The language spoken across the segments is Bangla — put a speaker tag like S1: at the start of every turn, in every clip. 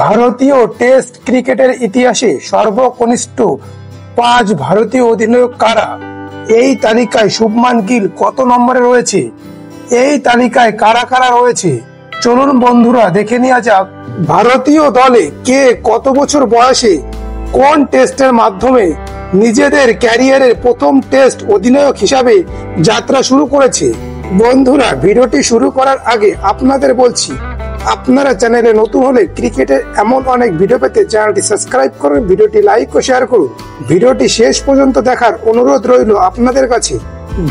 S1: ভারতীয় টেস্ট ক্রিকেটের ইতিহাসে সর্বকনিষ্ঠ 5 ভারতীয় অধিনায়ক কারা? এই তালিকায় শুভমান গিল কত নম্বরে রয়েছে? এই তালিকায় কারা কারা রয়েছে চলুন বন্ধুরা দেখে নেওয়া যাক। ভারতীয় দলে কে কত বছর বয়সে কোন টেস্টের মাধ্যমে নিজেদের ক্যারিয়ারের প্রথম টেস্ট অধিনায়ক হিসাবে যাত্রা শুরু করেছে। বন্ধুরা, ভিডিওটি শুরু করার আগে আপনাদের বলছি, আপনারা চ্যানেলে নতুন হলে ক্রিকেটের এমন অনেক ভিডিও পেতে চ্যানেলটি সাবস্ক্রাইব করুন, ভিডিওটি লাইক ও শেয়ার করুন। ভিডিওটি শেষ পর্যন্ত দেখার অনুরোধ রইল আপনাদের কাছে।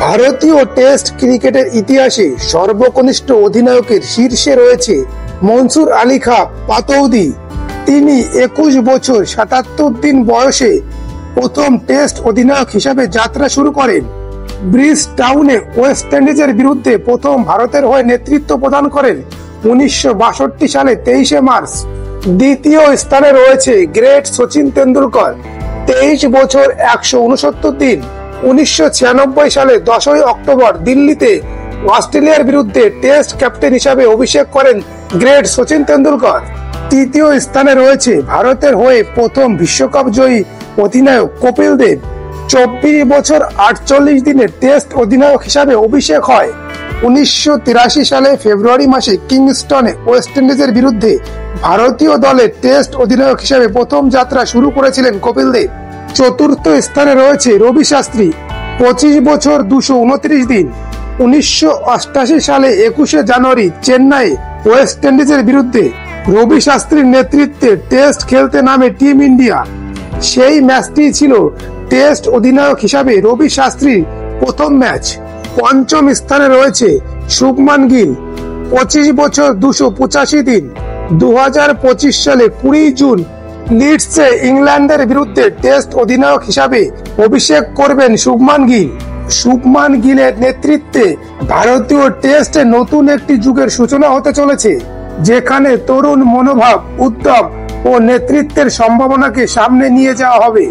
S1: ভারতীয় টেস্ট ক্রিকেটের ইতিহাসে সর্বকনিষ্ঠ অধিনায়কের শীর্ষে রয়েছে মনসুর আলী খাঁ পাতৌদি। তিনি 21 বছর 77 দিন বয়সে প্রথম টেস্ট অধিনায়ক হিসাবে যাত্রা শুরু করেন। ব্রিজ টাউনে ওয়েস্ট ইন্ডিজের বিরুদ্ধে প্রথম ভারতের হয়ে নেতৃত্ব প্রদান করেন 1962 সালে 23 মার্চ। দ্বিতীয় স্থানে রয়েছে গ্রেট সচিন তেন্ডুলকর, 23 বছর 169 দিন 1996 সালে 10 অক্টোবর দিল্লিতে অস্ট্রেলিয়ার বিরুদ্ধে টেস্ট ক্যাপ্টেন হিসাবে অভিষেক করেন গ্রেট সচিন তেন্ডুলকর। তৃতীয় স্থানে রয়েছে ভারতের হয়ে প্রথম বিশ্বকাপ জয়ী অধিনায়ক কপিল দেব, 24 বছর 48 দিনে টেস্ট অধিনায়ক হিসাবে অভিষেক হয়। 1983 সালে ফেব্রুয়ারি মাসে কিংস্টনে ওয়েস্ট ইন্ডিজের বিরুদ্ধে ভারতীয় দলে টেস্ট অধিনায়ক হিসাবে প্রথম যাত্রা শুরু করেছিলেন কপিল দেব। চতুর্থ স্থানে রয়েছে রবি শাস্ত্রী, 25 বছর 229 দিন 1988 সালে 21 জানুয়ারি চেন্নাই ওয়েস্ট ইন্ডিজের বিরুদ্ধে রবি শাস্ত্রীর নেতৃত্বে টেস্ট খেলতে নামে টিম ইন্ডিয়া। সেই ম্যাচটি ছিল টেস্ট অধিনায়ক হিসাবে রবি শাস্ত্রীর প্রথম ম্যাচ। পঞ্চম স্থানে রয়েছে শুভমান গিল, 25 বছর 285 দিন 2025 সালে 20 জুন লিডসে ইংল্যান্ডের বিরুদ্ধে টেস্ট অধিনায়ক হিসাবে অভিষেক করবেন শুভমান গিল। শুভমান গিলের নেতৃত্বে ভারতীয় টেস্টে নতুন একটি যুগের সূচনা হতে চলেছে, যেখানে তরুণ মনোভাব, উদ্যম ও নেতৃত্বের সম্ভাবনাকে সামনে নিয়ে যাওয়া হবে।